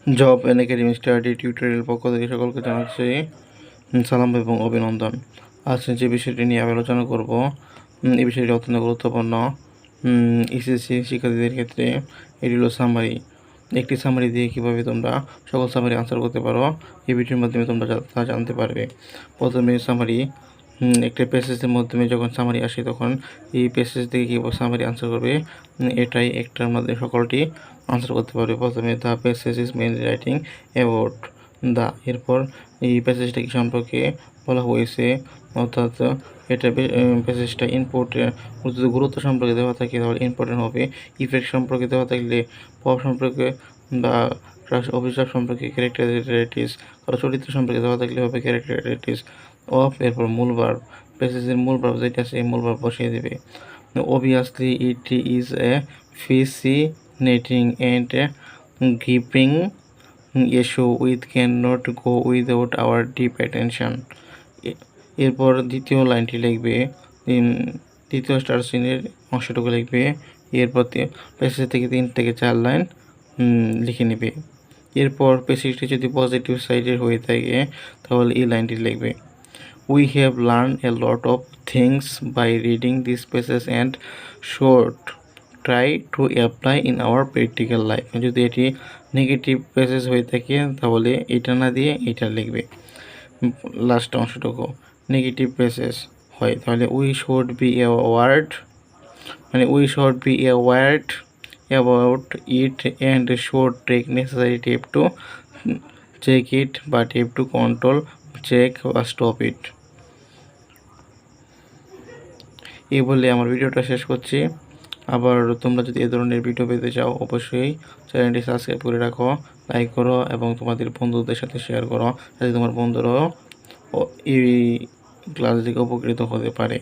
Job and academy study tutorial পক্ষ থেকে সকলকে জানাচ্ছি সালাম এবং অভিনন্দন। আজ যে বিষয়টি নিয়ে আমি আলোচনা করব, এই বিষয়টি অত্যন্ত গুরুত্বপূর্ণ এসএসসি শিক্ষার্থীদের ক্ষেত্রে। এটি হলো সামারি। একটি সামারি দিয়ে কীভাবে তোমরা সকল সামারি আনসার করতে পারো, এই ভিডিওর মাধ্যমে তোমরা তা জানতে পারবে। প্রথমে সামারি, একটা প্যাসেজের মাধ্যমে যখন সামারি আসে তখন এই প্যাসেজ থেকে কীভাবে সামারি আনসার করবে, এটাই একটার মাধ্যমে সকলটি আনসার করতে পারবে। প্রথমে the passage is mainly writing about the, এরপর এই প্যাসেজটা কি সম্পর্কে বলা হয়েছে, অর্থাৎ এটা প্যাসেজটা গুরুত্ব সম্পর্কে দেওয়া থাকে তাহলে ইম্পর্টেন্ট হবে। ইফেক্ট সম্পর্কে দেওয়া থাকলে প্রভাব সম্পর্কে বা অভিশাপ সম্পর্কে ক্যারেক্টারিটিস, কারো চরিত্র সম্পর্কে দেওয়া থাকলে হবে ক্যারেক্টারিটিস অফ, এরপর মূল ভার্ব, প্যাসেজের মূল ভার্ব যেটা আছে এই মূল ভার্ব বসিয়ে দেবে। Obviously, it is a fascinating and gripping issue which cannot go without our deep attention. এরপর দ্বিতীয় লাইনটি লিখবে, দ্বিতীয় স্টার সিনের অংশটুকু লিখবে। এরপর প্যাসেজ থেকে 3 থেকে 4 লাইন লিখে নেবে। এরপর প্যাসেজটি যদি পজিটিভ সাইডের হয়ে থাকে তাহলে এই লাইনটি লিখবে। We have learned a lot of things by reading these passages and should try to apply in our practical life. যদি এটি নেগেটিভ প্যাসেজ হয়ে থাকে তাহলে এটা না দিয়ে এটা লিখবে। লাস্ট অংশটুকু নেগেটিভ প্যাসেজ হয় তাহলে we should be aware, about it and should take necessary step to check it, but have to control, check বা stop it. এই বলে আমার ভিডিওটা শেষ করছি। আবার তোমরা যদি এ ধরনের ভিডিও পেতে চাও অবশ্যই চ্যানেলটি সাবস্ক্রাইব করে রাখো, লাইক করো এবং তোমাদের বন্ধুদের সাথে শেয়ার করো যাতে তোমার বন্ধুরাও এই ক্লাস থেকে উপকৃত হতে পারে।